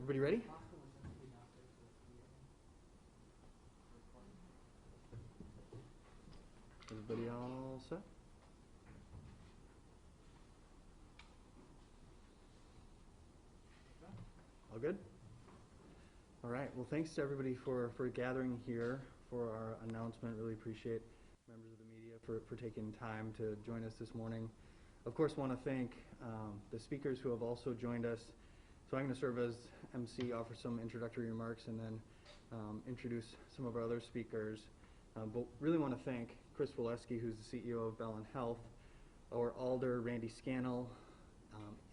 Everybody ready? Everybody all set? All good? All right. Well, thanks to everybody for gathering here for our announcement. Really appreciate members of the media for taking time to join us this morning. Of course, want to thank the speakers who have also joined us. So I'm going to serve as MC, offer some introductory remarks, and then introduce some of our other speakers. But really want to thank Chris Woleski, who's the CEO of Bellin Health, our Alder Randy Scannell,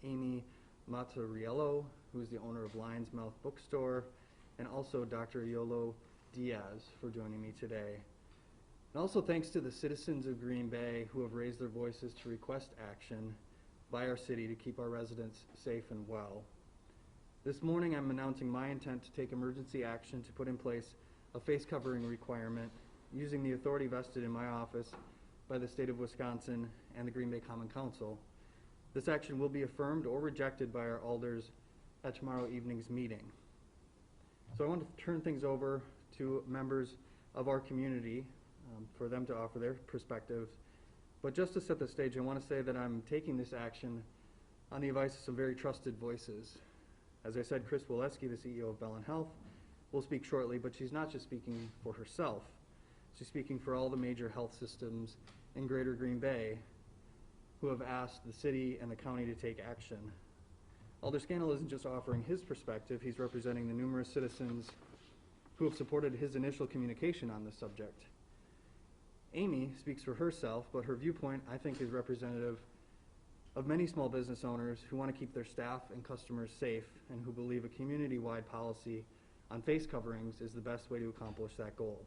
Amy Matariello, who's the owner of Lion's Mouth Bookstore, and also Dr. Yolo Diaz for joining me today. And also thanks to the citizens of Green Bay who have raised their voices to request action by our city to keep our residents safe and well. This morning I'm announcing my intent to take emergency action to put in place a face covering requirement using the authority vested in my office by the state of Wisconsin and the Green Bay Common Council. This action will be affirmed or rejected by our alders at tomorrow evening's meeting. So I want to turn things over to members of our community for them to offer their perspectives. But just to set the stage, I want to say that I'm taking this action on the advice of some very trusted voices. As I said, Chris Woleski, the CEO of Bellin Health, will speak shortly, but she's not just speaking for herself. She's speaking for all the major health systems in Greater Green Bay who have asked the city and the county to take action. Alder Scannell isn't just offering his perspective, he's representing the numerous citizens who have supported his initial communication on this subject. Amy speaks for herself, but her viewpoint, I think, is representative of many small business owners who want to keep their staff and customers safe and who believe a community-wide policy on face coverings is the best way to accomplish that goal.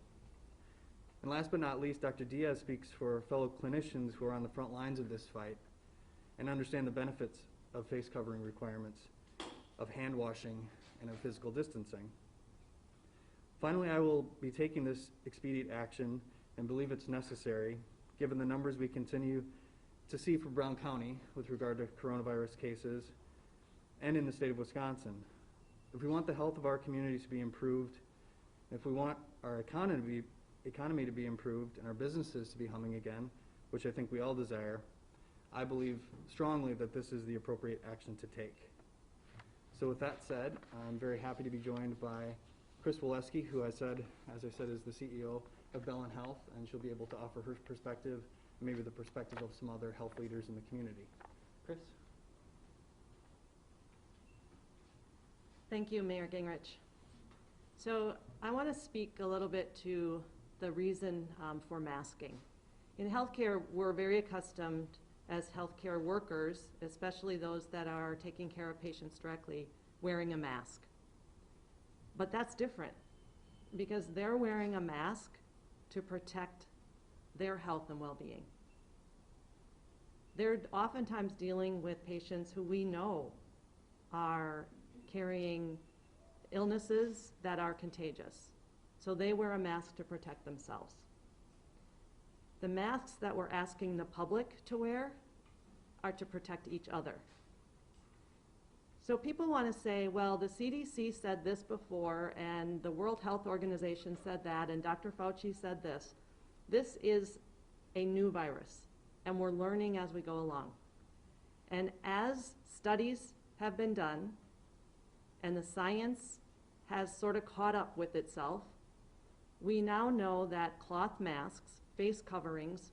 And last but not least, Dr. Diaz speaks for fellow clinicians who are on the front lines of this fight and understand the benefits of face covering requirements, of hand washing, and of physical distancing. Finally, I will be taking this expedient action and believe it's necessary given the numbers we continue to see from Brown County with regard to coronavirus cases and in the state of Wisconsin. If we want the health of our communities to be improved, if we want our economy to be improved and our businesses to be humming again, which I think we all desire, I believe strongly that this is the appropriate action to take. So with that said, I'm very happy to be joined by Chris Woleski, who as I said, is the CEO of Bellin Health, and she'll be able to offer her perspective and maybe the perspective of some other health leaders in the community. Chris? Thank you, Mayor Gingrich. So I want to speak a little bit to the reason for masking. In healthcare, we're very accustomed as healthcare workers, especially those that are taking care of patients directly, wearing a mask. But that's different because they're wearing a mask to protect their health and well-being. They're oftentimes dealing with patients who we know are carrying illnesses that are contagious. So they wear a mask to protect themselves. The masks that we're asking the public to wear are to protect each other. So people want to say, well, the CDC said this before, and the World Health Organization said that, and Dr. Fauci said this. This is a new virus, and we're learning as we go along. And as studies have been done, and the science has sort of caught up with itself, we now know that cloth masks, face coverings,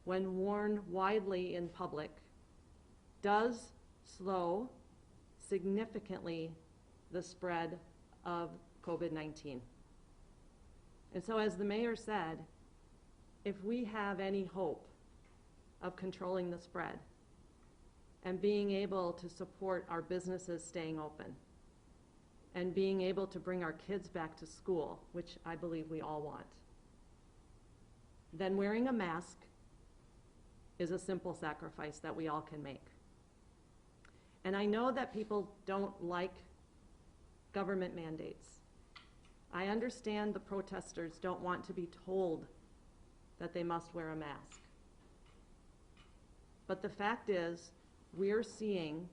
when worn widely in public, does slow significantly the spread of COVID-19. And so as the mayor said, if we have any hope of controlling the spread and being able to support our businesses staying open and being able to bring our kids back to school, which I believe we all want, then wearing a mask is a simple sacrifice that we all can make. And I know that people don't like government mandates. I understand the protesters don't want to be told that they must wear a mask. But the fact is, we're seeing,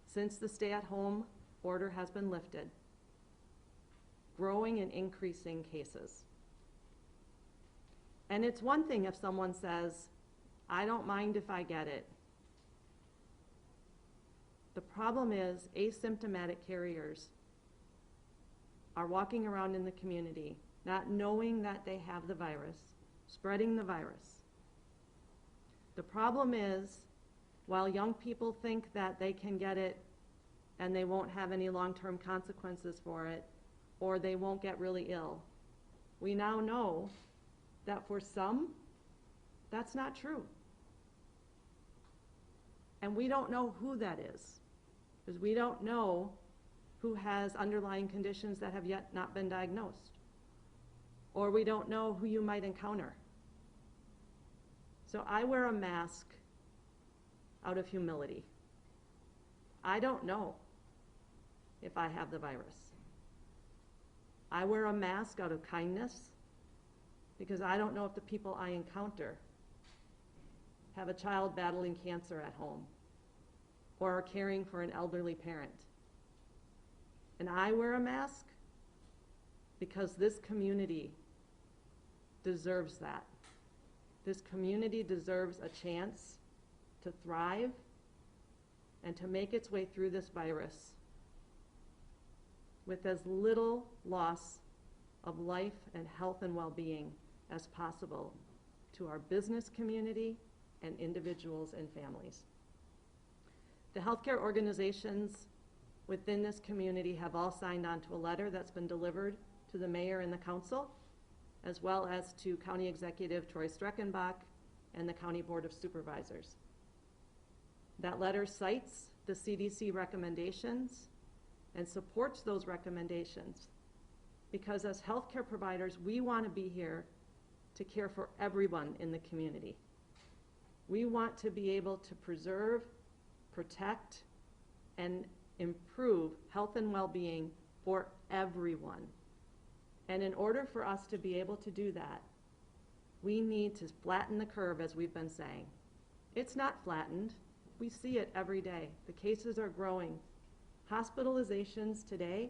since the stay-at-home order has been lifted, growing and increasing cases. And it's one thing if someone says, I don't mind if I get it. The problem is asymptomatic carriers are walking around in the community not knowing that they have the virus, spreading the virus. The problem is, while young people think that they can get it and they won't have any long-term consequences for it, or they won't get really ill, we now know that for some, that's not true. And we don't know who that is, because we don't know who has underlying conditions that have yet not been diagnosed, or we don't know who you might encounter. So I wear a mask out of humility. I don't know if I have the virus. I wear a mask out of kindness because I don't know if the people I encounter have a child battling cancer at home or are caring for an elderly parent. And I wear a mask because this community deserves that. This community deserves a chance to thrive and to make its way through this virus with as little loss of life and health and well-being as possible to our business community and individuals and families. The healthcare organizations within this community have all signed on to a letter that's been delivered to the mayor and the council, as well as to County Executive Troy Streckenbach and the County Board of Supervisors. That letter cites the CDC recommendations and supports those recommendations because as healthcare providers, we want to be here to care for everyone in the community. We want to be able to preserve, protect, and improve health and well-being for everyone. And in order for us to be able to do that, we need to flatten the curve, as we've been saying. It's not flattened. We see it every day. The cases are growing. Hospitalizations today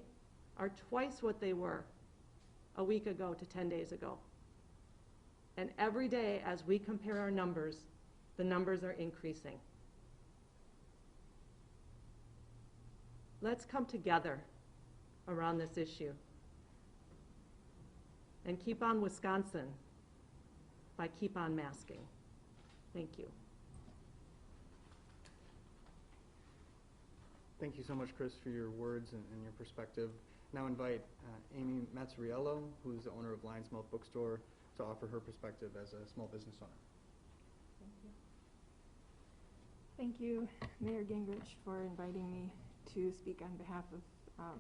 are twice what they were a week ago to 10 days ago. And every day, as we compare our numbers, the numbers are increasing. Let's come together around this issue and keep on Wisconsin by keep on masking. Thank you. Thank you so much, Chris, for your words and your perspective. Now invite Amy Mazzariello, who's the owner of Lion's Mouth Bookstore, to offer her perspective as a small business owner. Thank you, Mayor Gingrich, for inviting me to speak on behalf of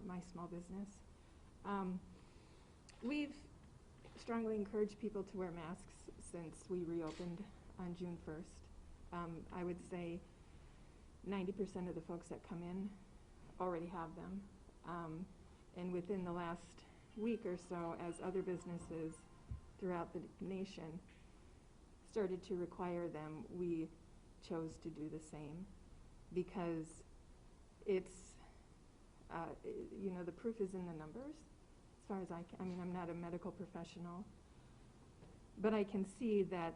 my small business. We've strongly encouraged people to wear masks since we reopened on June 1st. I would say 90% of the folks that come in already have them. And within the last week or so, as other businesses throughout the nation started to require them, we chose to do the same because it's, the proof is in the numbers. As far as I mean, I'm not a medical professional, but I can see that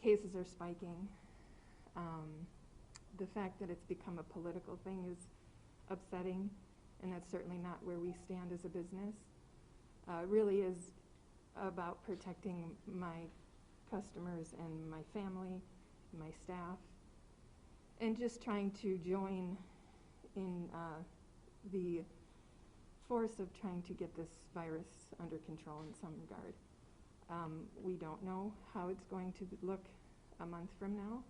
cases are spiking. The fact that it's become a political thing is upsetting, and that's certainly not where we stand as a business. It really is about protecting my customers and my family, my staff, and just trying to join in the force of trying to get this virus under control in some regard. We don't know how it's going to look a month from now,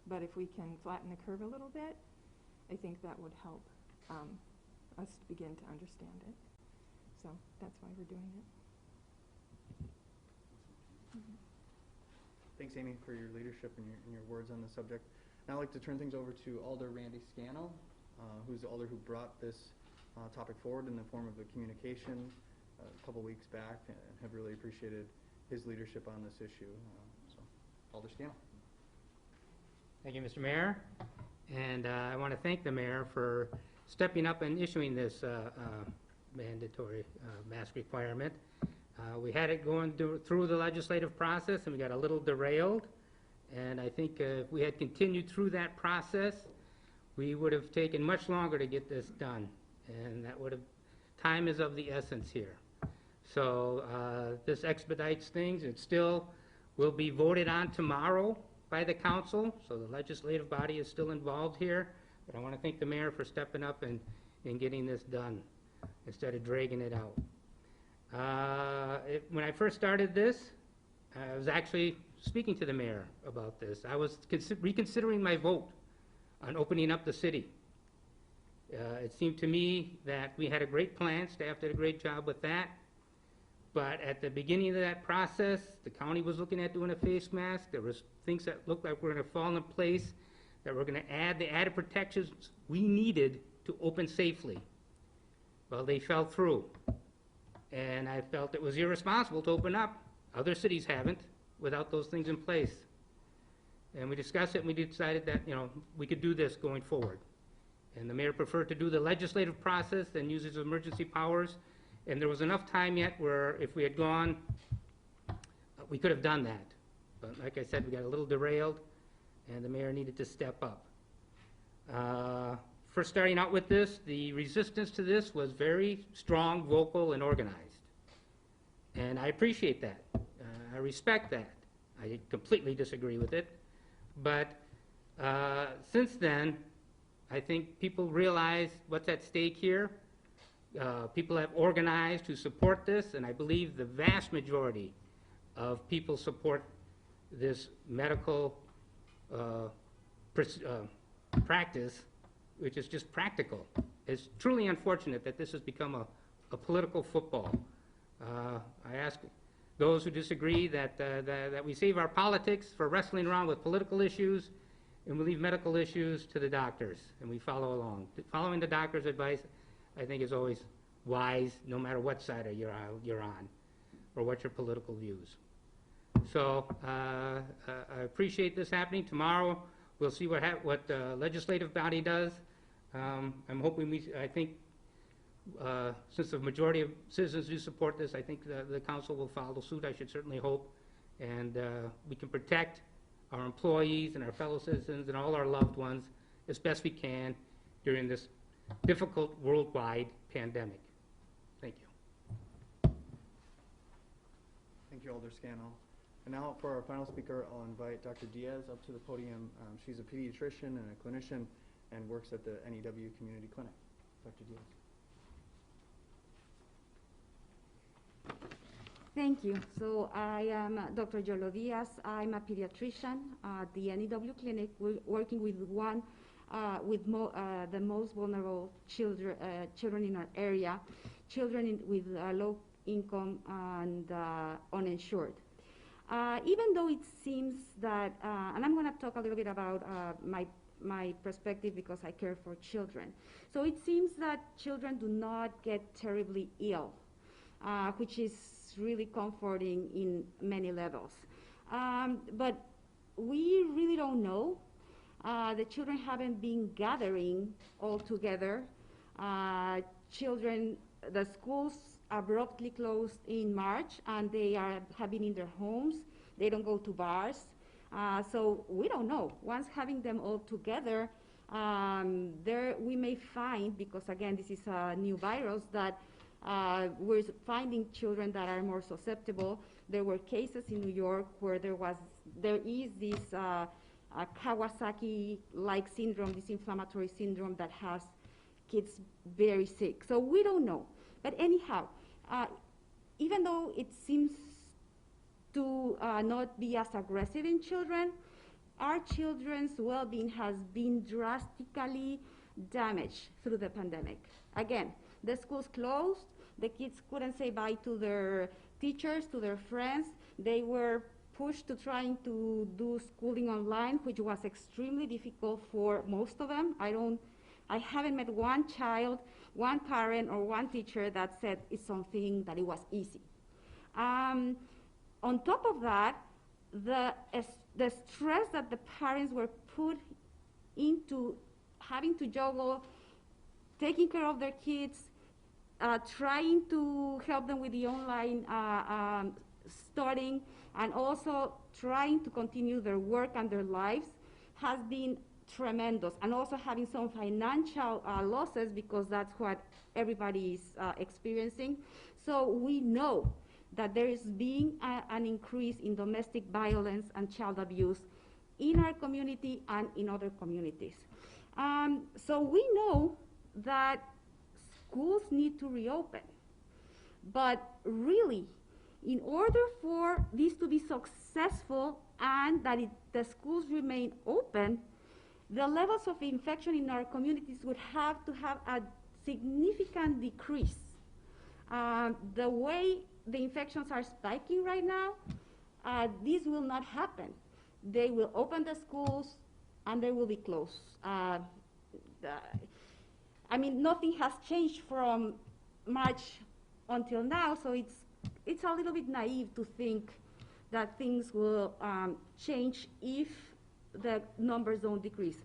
but if we can flatten the curve a little bit, I think that would help us begin to understand it. So that's why we're doing it. Thanks, Amy, for your leadership and your words on the subject. Now I'd like to turn things over to Alder Randy Scannell, who's the alder who brought this topic forward in the form of a communication a couple weeks back, and have really appreciated his leadership on this issue. So, Alder Scannell. Thank you, Mr. Mayor. And I want to thank the mayor for stepping up and issuing this mandatory mask requirement. We had it going through the legislative process, and we got a little derailed. And I think if we had continued through that process, we would have taken much longer to get this done. And that would have, time is of the essence here. So this expedites things. It still will be voted on tomorrow by the council, so the legislative body is still involved here. But I want to thank the mayor for stepping up and getting this done instead of dragging it out. When I first started this, I was actually speaking to the mayor about this. I was reconsidering my vote on opening up the city. It seemed to me that we had a great plan. Staff did a great job with that. But at the beginning of that process, the county was looking at doing a face mask. There was things that looked like were going to fall in place, that were going to add the added protections we needed to open safely. Well, they fell through. And I felt it was irresponsible to open up. Other cities haven't without those things in place. And we discussed it, and we decided that, we could do this going forward. And the mayor preferred to do the legislative process than use his emergency powers. And there was enough time yet where if we had gone, we could have done that. But like I said, we got a little derailed, and the mayor needed to step up. First starting out with this, the resistance to this was very strong, vocal, and organized. And I appreciate that. I respect that. I completely disagree with it. But since then, I think people realize what's at stake here. People have organized to support this, and I believe the vast majority of people support this medical practice, which is just practical. It's truly unfortunate that this has become a political football. I ask those who disagree that we save our politics for wrestling around with political issues, and we leave medical issues to the doctors, and we follow along. Following the doctor's advice, I think, is always wise, no matter what side you're on, or what your political views. So I appreciate this happening. Tomorrow, we'll see what the legislative body does. I'm hoping I think since the majority of citizens do support this, I think the council will follow suit. I should certainly hope, and we can protect our employees and our fellow citizens and all our loved ones as best we can during this difficult worldwide pandemic. Thank you. Thank you, Alder Scannell. And now for our final speaker, I'll invite Dr. Diaz up to the podium. She's a pediatrician and a clinician and works at the NEW Community Clinic. Dr. Diaz. Thank you. So I am Dr. Yolo Diaz. I'm a pediatrician at the NEW Clinic. We're working with the most vulnerable children in our area, children with low income and uninsured. Even though it seems that, and I'm going to talk a little bit about my perspective because I care for children. So it seems that children do not get terribly ill, which is really comforting in many levels. But we really don't know. The children haven't been gathering all together. The schools abruptly closed in March, and they have been in their homes. They don't go to bars. So we don't know. Once having them all together, we may find, because again, this is a new virus, that we're finding children that are more susceptible. There were cases in New York where there is this Kawasaki-like syndrome, this inflammatory syndrome that has kids very sick. So we don't know. But anyhow, even though it seems to not be as aggressive in children, our children's well-being has been drastically damaged through the pandemic. Again, the schools closed. The kids couldn't say bye to their teachers, to their friends. They were pushed to trying to do schooling online, which was extremely difficult for most of them. I haven't met one child, one parent, or one teacher that said it's something that it was easy. On top of that, the stress that the parents were put into having to juggle taking care of their kids, trying to help them with the online studying, and also trying to continue their work and their lives has been tremendous. And also having some financial losses, because that's what everybody is experiencing. So we know that there is being an increase in domestic violence and child abuse in our community and in other communities. So we know that schools need to reopen. But really, in order for this to be successful and that the schools remain open, the levels of infection in our communities would have to have a significant decrease. The way the infections are spiking right now, this will not happen. They will open the schools and they will be closed. I mean, nothing has changed from March until now, so it's a little bit naive to think that things will change if the numbers don't decrease.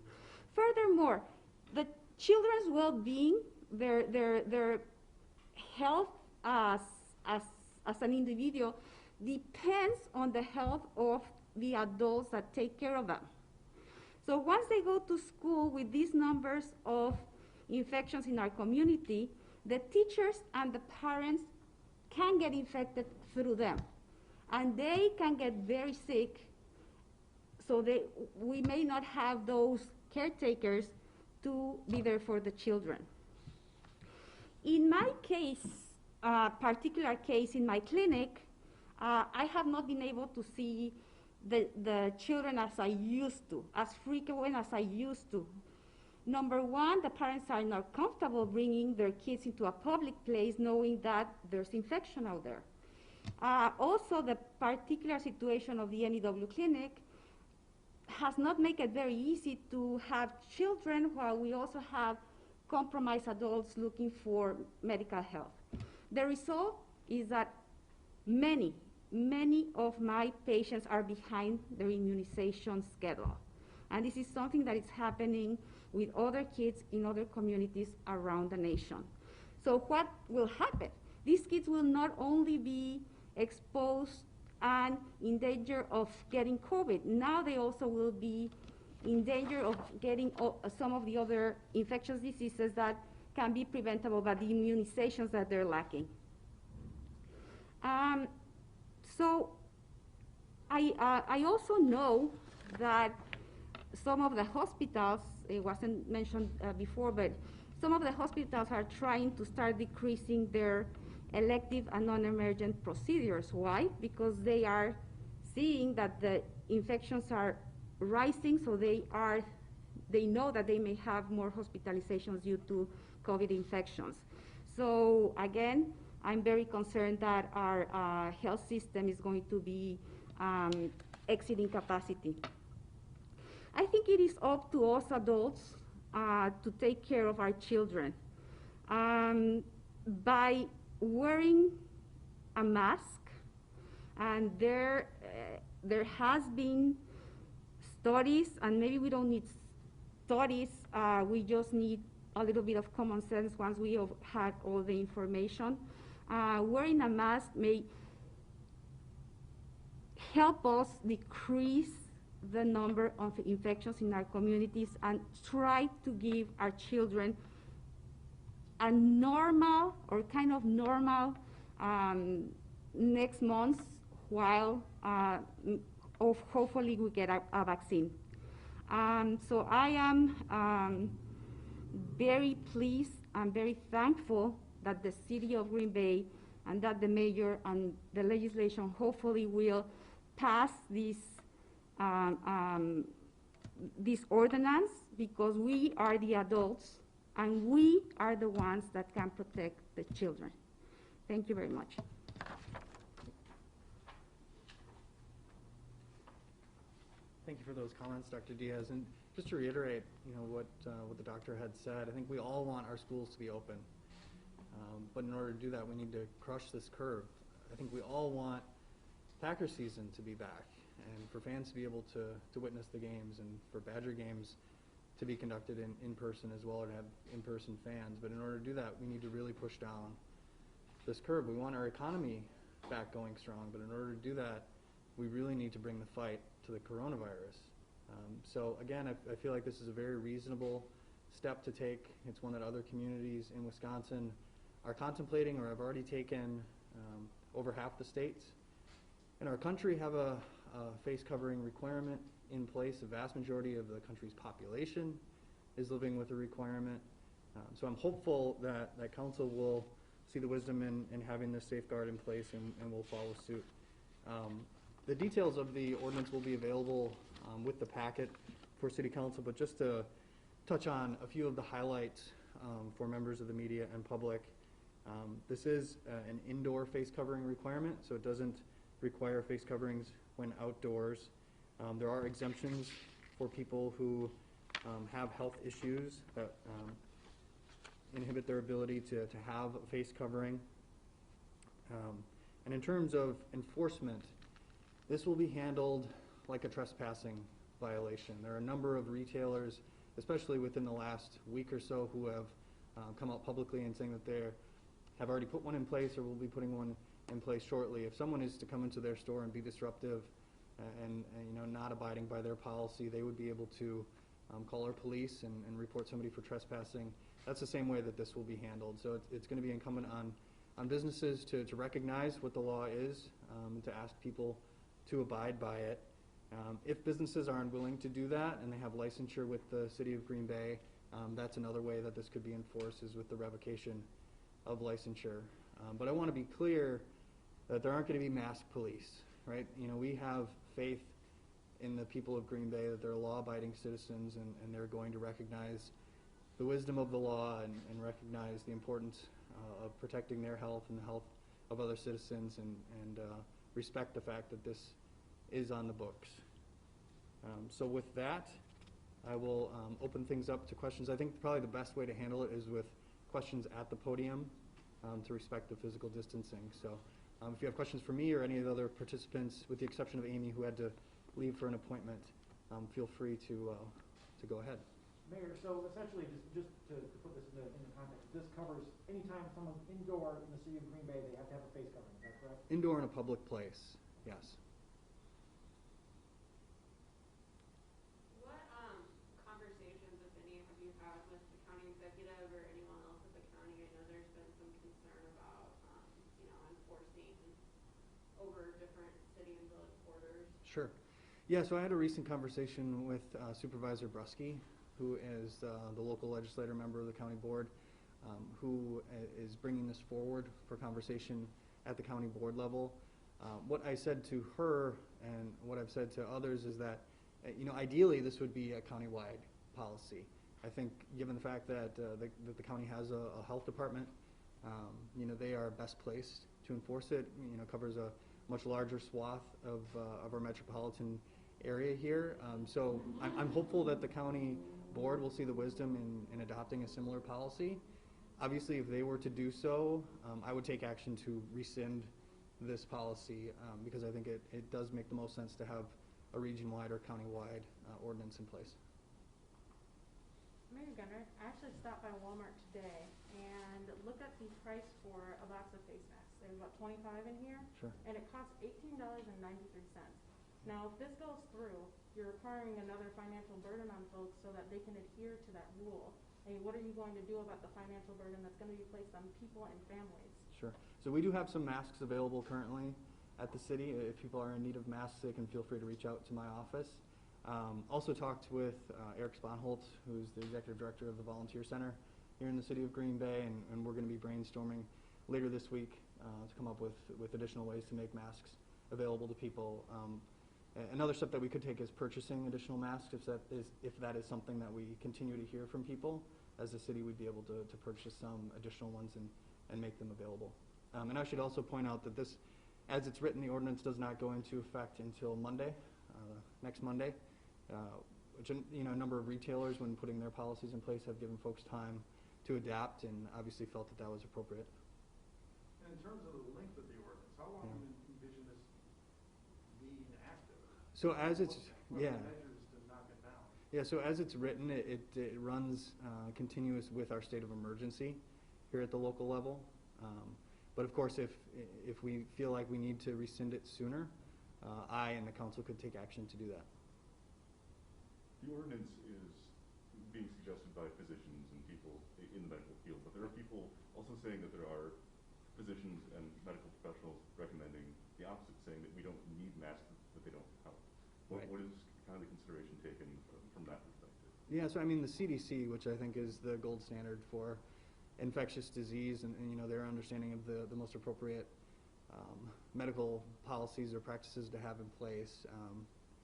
Furthermore, the children's well-being, their health as an individual depends on the health of the adults that take care of them. So once they go to school with these numbers of infections in our community, the teachers and the parents can get infected through them. And they can get very sick, so we may not have those caretakers to be there for the children. In my case, particular case in my clinic, I have not been able to see the children as I used to, as frequent as I used to. Number one, the parents are not comfortable bringing their kids into a public place knowing that there's infection out there. Also, the particular situation of the NEW clinic has not made it very easy to have children while we also have compromised adults looking for medical help. The result is that many of my patients are behind their immunization schedule. And this is something that is happening with other kids in other communities around the nation. So what will happen? These kids will not only be exposed and in danger of getting COVID, now they also will be in danger of getting some of the other infectious diseases that can be preventable by the immunizations that they're lacking. So I also know that some of the hospitals, it wasn't mentioned before, but some of the hospitals are trying to start decreasing their elective and non-emergent procedures. Why? Because they are seeing that the infections are rising, so they know that they may have more hospitalizations due to COVID infections. So again, I'm very concerned that our health system is going to be exceeding capacity. I think it is up to us adults to take care of our children by wearing a mask. And there has been studies, and maybe we don't need studies, we just need a little bit of common sense once we have had all the information. Wearing a mask may help us decrease the number of infections in our communities and try to give our children a normal or kind of normal next month while hopefully we get a vaccine. So I am very pleased and very thankful that the city of Green Bay and that the mayor and the legislation hopefully will pass this ordinance, because we are the adults and we are the ones that can protect the children. Thank you very much. Thank you for those comments, Dr. Diaz. And just to reiterate, what the doctor had said, I think we all want our schools to be open. But in order to do that, we need to crush this curve. I think we all want Packer season to be back, and for fans to be able to witness the games, and for Badger games to be conducted in person as well, or to have in-person fans. But in order to do that, we need to really push down this curve. We want our economy back going strong, but in order to do that, we really need to bring the fight to the coronavirus. So again, I feel like this is a very reasonable step to take. It's one that other communities in Wisconsin are contemplating or have already taken. Over half the states in our country have a face covering requirement in place. The vast majority of the country's population is living with a requirement. So I'm hopeful that council will see the wisdom in having this safeguard in place and will follow suit. The details of the ordinance will be available with the packet for City Council, but just to touch on a few of the highlights for members of the media and public. This is an indoor face covering requirement, so it doesn't require face coverings when outdoors. There are exemptions for people who have health issues that inhibit their ability to have a face covering. And in terms of enforcement, this will be handled like a trespassing violation. There are a number of retailers, especially within the last week or so, who have come out publicly and saying that they have already put one in place or will be putting one in place shortly. If someone is to come into their store and be disruptive and not abiding by their policy, they would be able to call our police and report somebody for trespassing. That's the same way that this will be handled. So it's going to be incumbent on businesses to recognize what the law is and to ask people to abide by it. If businesses are unwilling to do that and they have licensure with the City of Green Bay, that's another way that this could be enforced, is with the revocation of licensure. But I want to be clear that there aren't going to be masked police, right? We have faith in the people of Green Bay that they're law-abiding citizens and they're going to recognize the wisdom of the law and recognize the importance of protecting their health and the health of other citizens and respect the fact that this is on the books. So with that, I will open things up to questions. I think probably the best way to handle it is with questions at the podium to respect the physical distancing. So if you have questions for me or any of the other participants, with the exception of Amy, who had to leave for an appointment, feel free to go ahead. Mayor, so essentially, just to put this into context, this covers anytime someone's indoor in the city of Green Bay, they have to have a face covering, is that correct? Indoor in a public place, yes. What conversations, if any, have you had with the county executive or anyone else at the county? I know there's been some concern about, enforcing over different city and village borders. Sure. Yeah, so I had a recent conversation with Supervisor Brusky, who is the local legislator member of the county board, who is bringing this forward for conversation at the county board level. What I said to her and what I've said to others is that, ideally this would be a countywide policy. I think given the fact that the county has a health department, they are best placed to enforce it. Covers a much larger swath of our metropolitan area here. So I'm hopeful that the county board will see the wisdom in adopting a similar policy. Obviously, if they were to do so, I would take action to rescind this policy because I think it does make the most sense to have a region-wide or county-wide ordinance in place. Mayor Gunner, I actually stopped by Walmart today and looked at the price for a box of face masks. There's about 25 in here. Sure. And it costs $18.93. Now, if this goes through, you're requiring another financial burden on folks so that they can adhere to that rule. I mean, what are you going to do about the financial burden that's going to be placed on people and families? Sure. So we do have some masks available currently at the city. If people are in need of masks, they can feel free to reach out to my office. Also talked with Eric Sponholt, who's the executive director of the Volunteer Center here in the city of Green Bay, and we're going to be brainstorming later this week to come up with additional ways to make masks available to people. Another step that we could take is purchasing additional masks. If that is something that we continue to hear from people, as a city, we'd be able to purchase some additional ones and make them available. And I should also point out that this, as it's written, the ordinance does not go into effect until Monday, next Monday, which a number of retailers, when putting their policies in place, have given folks time to adapt and obviously felt that was appropriate. And in terms of the length of the ordinance, how long do you envision this being active? So as it's, what yeah. are the measures to knock it down? Yeah, so as it's written, it runs continuous with our state of emergency here at the local level. But of course, if we feel like we need to rescind it sooner, I and the council could take action to do that. The ordinance is being suggested by physicians and people in the medical field, but there are people also saying that there are physicians and medical professionals recommending the opposite, saying that we don't need masks, that they don't help. Right. What is kind of the consideration taken from that perspective? Yeah, so I mean, the CDC, which I think is the gold standard for infectious disease and you know, their understanding of the most appropriate medical policies or practices to have in place.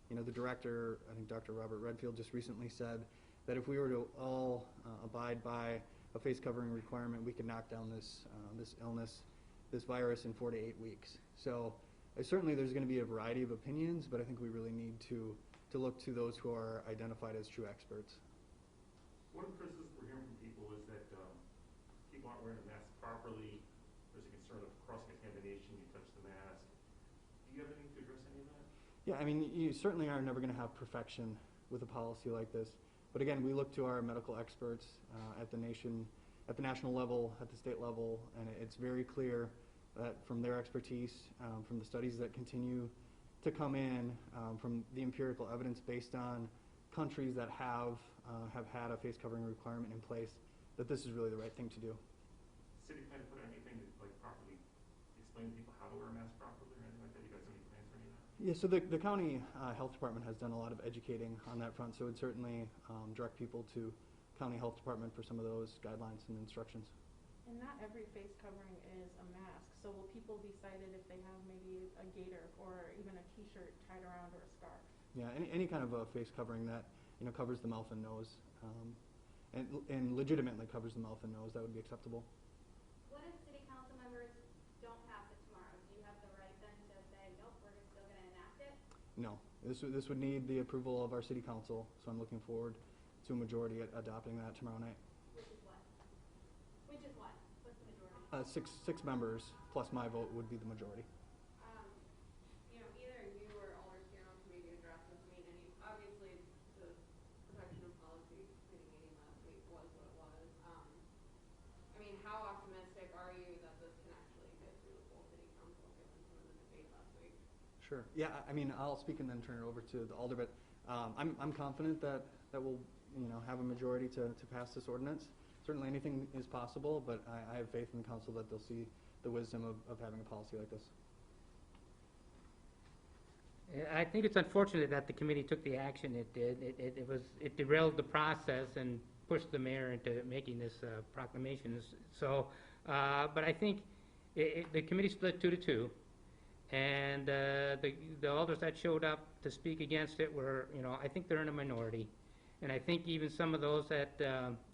You know, the director, I think Dr. Robert Redfield, just recently said that if we were to all abide by a face covering requirement, we could knock down this illness, this virus in 4 to 8 weeks. So certainly there's going to be a variety of opinions, but I think we really need to look to those who are identified as true experts. One of the criticisms we're hearing from people is that people aren't wearing a mask properly. There's a concern of cross-contamination. You touch the mask. Do you have anything to address any of that? Yeah, I mean, you certainly are never going to have perfection with a policy like this. But again, we look to our medical experts at the national level, at the state level, and it's very clear that from their expertise, from the studies that continue to come in, from the empirical evidence based on countries that have had a face covering requirement in place, that this is really the right thing to do. City plan to put anything to like properly explain to people how to wear a mask properly or anything like that? You guys have any plans for any of that? Yeah, so the county health department has done a lot of educating on that front, so it would certainly direct people to county health department for some of those guidelines and instructions. And not every face covering is a mask, so will people be cited if they have maybe a gaiter or even a t-shirt tied around or a scarf? Yeah, any kind of a face covering that, you know, covers the mouth and nose, and legitimately covers the mouth and nose, that would be acceptable. What if city council members don't pass it tomorrow? Do you have the right then to say, nope, we're still gonna enact it? No, this would need the approval of our city council, so I'm looking forward to a majority adopting that tomorrow night. Which is what? Which is what? What's the majority? Six members plus my vote would be the majority. You know, either you or Alder Kieran can maybe address this. I mean, obviously the protection of policy meeting last week was what it was. I mean, how optimistic are you that this can actually get through the full city council given some of the debate last week? Sure. Yeah, I mean, I'll speak and then turn it over to the Alder, but I'm confident that we'll, you know, have a majority to pass this ordinance. Certainly anything is possible, but I have faith in the council that they'll see the wisdom of having a policy like this. I think it's unfortunate that the committee took the action it did. It derailed the process and pushed the mayor into making this proclamation. So, but I think the committee split 2-2, and the alders that showed up to speak against it were, you know, I think they're in a minority, and I think even some of those that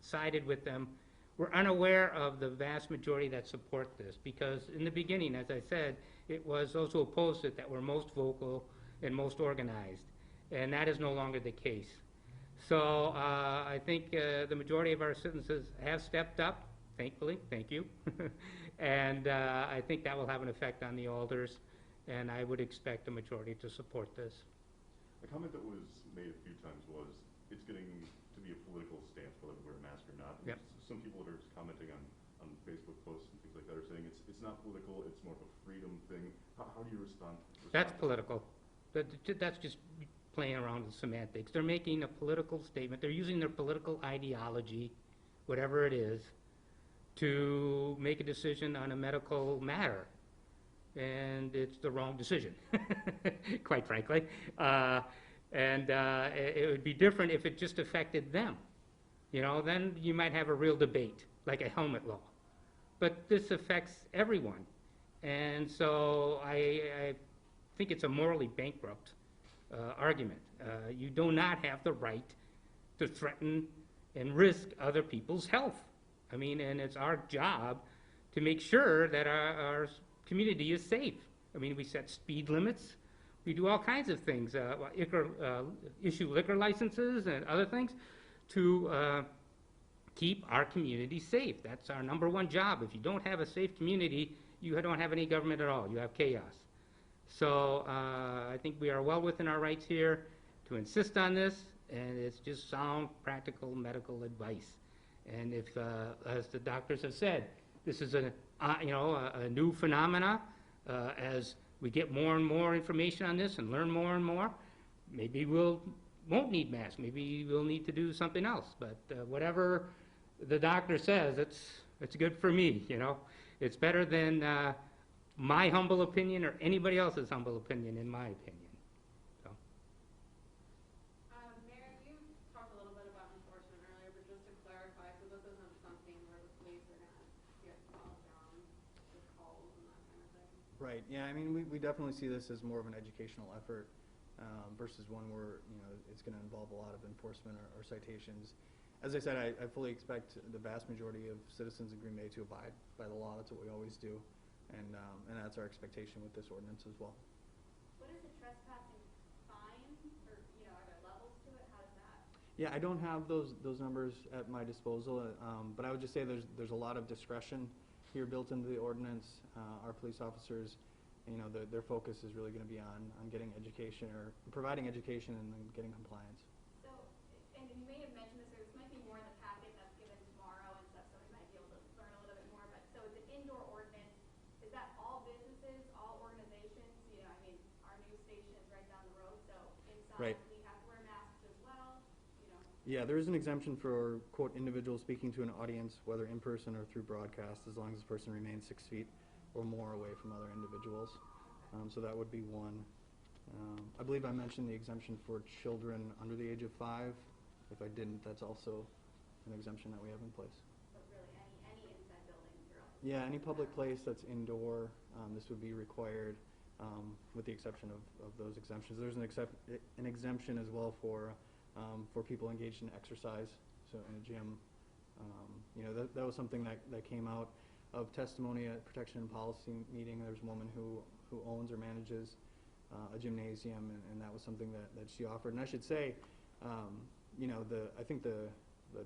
sided with them were unaware of the vast majority that support this, because in the beginning, as I said, it was those who opposed it that were most vocal and most organized, and that is no longer the case. So I think the majority of our citizens have stepped up, thankfully, thank you, and I think that will have an effect on the alders, and I would expect a majority to support this. A comment that was made a few times was it's getting to be a political stance whether we wear a mask or not. Yep. Some people that are commenting on Facebook posts and things like that are saying it's not political, it's more of a freedom thing. How do you respond? That's political. That's just playing around with semantics. They're making a political statement. They're using their political ideology, whatever it is, to make a decision on a medical matter. And it's the wrong decision, quite frankly. It would be different if it just affected them. You know, then you might have a real debate, like a helmet law. But this affects everyone. And so I think it's a morally bankrupt argument. You do not have the right to threaten and risk other people's health. I mean, and it's our job to make sure that our community is safe. I mean, we set speed limits. We do all kinds of things, issue liquor licenses and other things to keep our community safe. That's our #1 job. If you don't have a safe community, you don't have any government at all. You have chaos. So I think we are well within our rights here to insist on this, and it's just sound, practical medical advice. And if, as the doctors have said, this is a new phenomena, as we get more and more information on this and learn more and more, maybe won't need masks. Maybe we'll need to do something else. But whatever the doctor says, it's good for me, you know. It's better than my humble opinion or anybody else's humble opinion, in my opinion. So. Mayor, you talked a little bit about enforcement earlier, but just to clarify, so this isn't something where the police are going to get bogged down with calls and that kind of thing? Right, yeah, I mean, we definitely see this as more of an educational effort versus one where, you know, it's going to involve a lot of enforcement or citations. As I said, I fully expect the vast majority of citizens in Green Bay to abide by the law. That's what we always do, and that's our expectation with this ordinance as well. What is a trespassing fine, or, you know, are there levels to it? How does that? Yeah, I don't have those numbers at my disposal, but I would just say there's a lot of discretion here built into the ordinance. Our police officers, you know, their focus is really going to be on getting education or providing education and then getting compliance. So, and you may have mentioned this, or this might be more in the packet that's given tomorrow and stuff, so we might be able to learn a little bit more, but so the indoor ordinance, is that all businesses, all organizations? You know, I mean, our news station is right down the road, so inside Right. we have to wear masks as well, you know? Yeah, there is an exemption for, quote, individuals speaking to an audience, whether in person or through broadcast, as long as the person remains 6 feet or more away from other individuals. So that would be one. I believe I mentioned the exemption for children under the age of 5. If I didn't, that's also an exemption that we have in place. But really, any inside building, you're all. Yeah, any public place that's indoor, this would be required, with the exception of those exemptions. There's an exemption as well for people engaged in exercise, so in a gym. You know, that was something that came out of testimony at Protection and Policy meeting. There's a woman who owns or manages a gymnasium, and that was something that she offered. And I should say, you know, I think the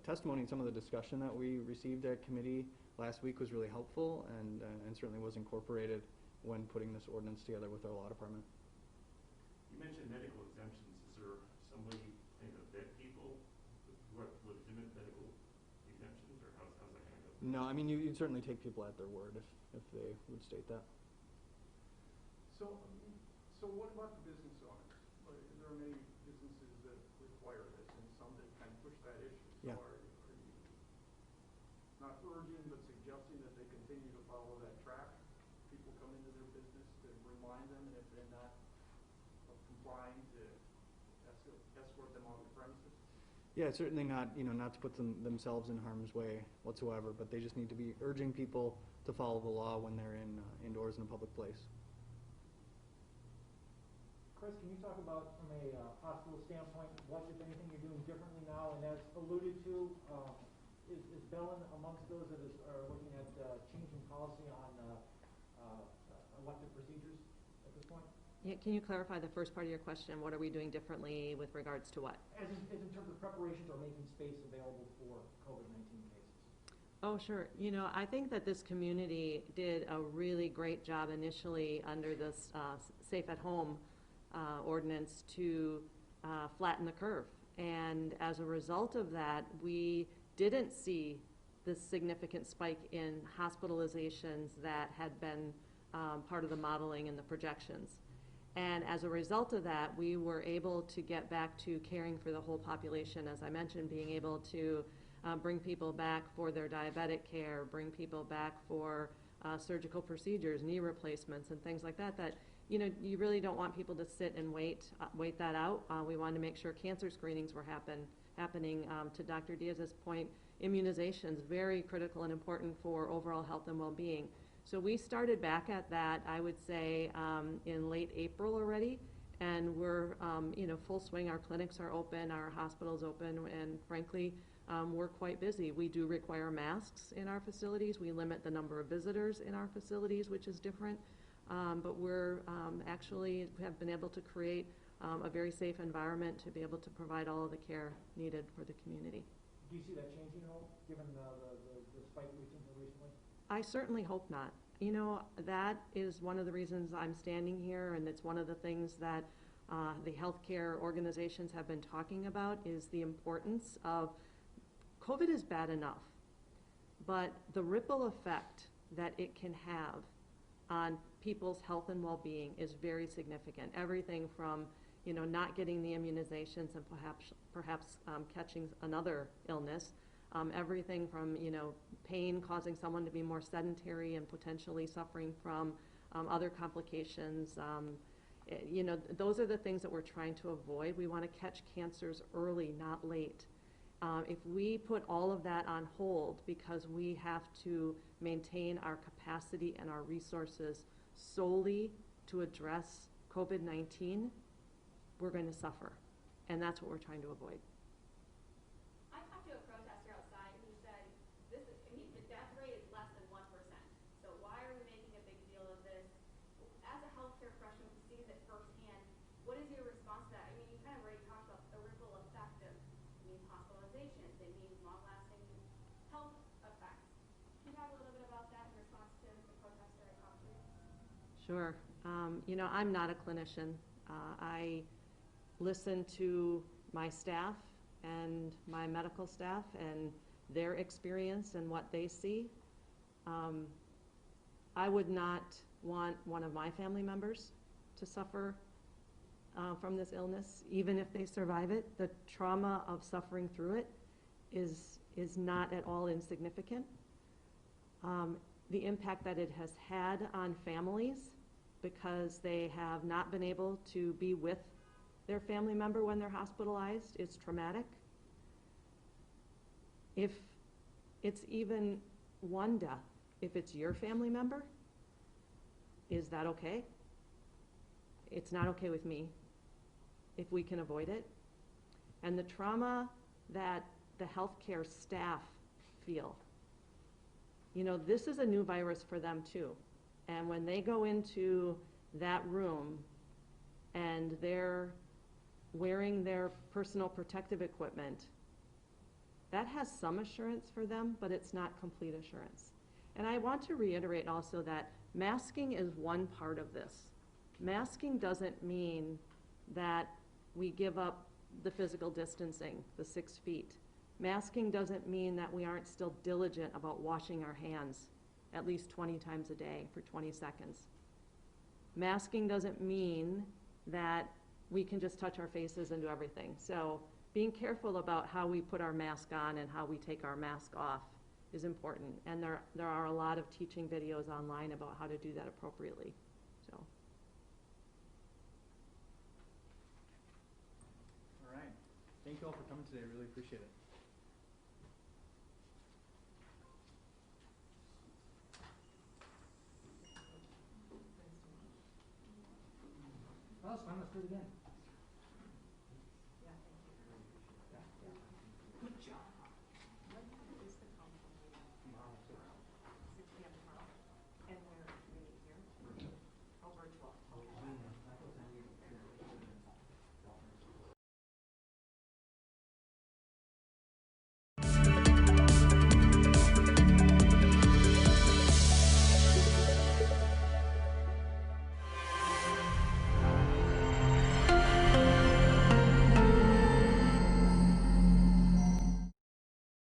testimony and some of the discussion that we received at committee last week was really helpful and certainly was incorporated when putting this ordinance together with our law department. You mentioned medical exemptions. Is there some way you plan to vet people who have legitimate medical exemptions, or how's that going to go? No, I mean, you'd certainly take people at their word if they would state that. So what about the business owners? There are many businesses that require this, and some that kind of push that issue. So Yeah. are you not urging, but suggesting that they continue to follow that track? People come into their business to remind them, and if they're not complying, to escort them off the premises? Yeah, certainly not, you know, not to put themselves in harm's way whatsoever, but they just need to be urging people to follow the law when they're indoors in a public place. Chris, can you talk about, from a hospital standpoint, what, if anything, you're doing differently now? And as alluded to, is Bellin amongst those that are looking at changing policy on elective procedures at this point? Yeah, can you clarify the first part of your question? What are we doing differently with regards to what? As in terms of preparations or making space available for COVID-19 cases? Oh, sure. You know, I think that this community did a really great job initially under this Safe at Home ordinance to flatten the curve. And as a result of that, we didn't see this significant spike in hospitalizations that had been part of the modeling and the projections. And as a result of that, we were able to get back to caring for the whole population, as I mentioned, being able to bring people back for their diabetic care, bring people back for surgical procedures, knee replacements, and things like that, that, you know, you really don't want people to sit and wait that out. We wanted to make sure cancer screenings were happening. To Dr. Diaz's point, immunizations, very critical and important for overall health and well-being. So we started back at that, I would say, in late April already, and we're, you know, full swing. Our clinics are open, our hospital's open, and frankly, we're quite busy. We do require masks in our facilities. We limit the number of visitors in our facilities, which is different. But we're actually have been able to create a very safe environment to be able to provide all of the care needed for the community. Do you see that changing at all, given the spike we've seen here recently? I certainly hope not. You know, that is one of the reasons I'm standing here, and it's one of the things that the healthcare organizations have been talking about is the importance of COVID is bad enough, but the ripple effect that it can have on people's health and well-being is very significant. Everything from, not getting the immunizations and perhaps catching another illness, everything from, pain causing someone to be more sedentary and potentially suffering from other complications. Those are the things that we're trying to avoid. We want to catch cancers early, not late. If we put all of that on hold because we have to maintain our capacity and our resources solely to address COVID-19, we're going to suffer. And that's what we're trying to avoid. I talked to a protester outside who said the death rate is less than 1%. So why are we making a big deal of this? As a healthcare professional who sees it firsthand, what is your response to that? I mean, you kind of already talked about the ripple effect of hospitalizations. It means long-lasting health effects. Can you talk a little bit about that in response to the protester I talked to? Sure. I'm not a clinician. I listen to my staff and my medical staff and their experience and what they see. I would not want one of my family members to suffer from this illness, even if they survive it. The trauma of suffering through it is not at all insignificant. The impact that it has had on families because they have not been able to be with their family member when they're hospitalized is traumatic. If it's even one death, if it's your family member, is that okay? It's not okay with me if we can avoid it. And the trauma that the healthcare staff feel, this is a new virus for them too. And when they go into that room and they're wearing their personal protective equipment, that has some assurance for them, but it's not complete assurance. And I want to reiterate also that masking is one part of this. Masking doesn't mean that we give up the physical distancing, the 6 feet. Masking doesn't mean that we aren't still diligent about washing our hands at least 20 times a day for 20 seconds. Masking doesn't mean that we can just touch our faces and do everything. So being careful about how we put our mask on and how we take our mask off is important. And there are a lot of teaching videos online about how to do that appropriately. So. All right. Thank you all for coming today. I really appreciate it. Well, it's fun. Let's do it again.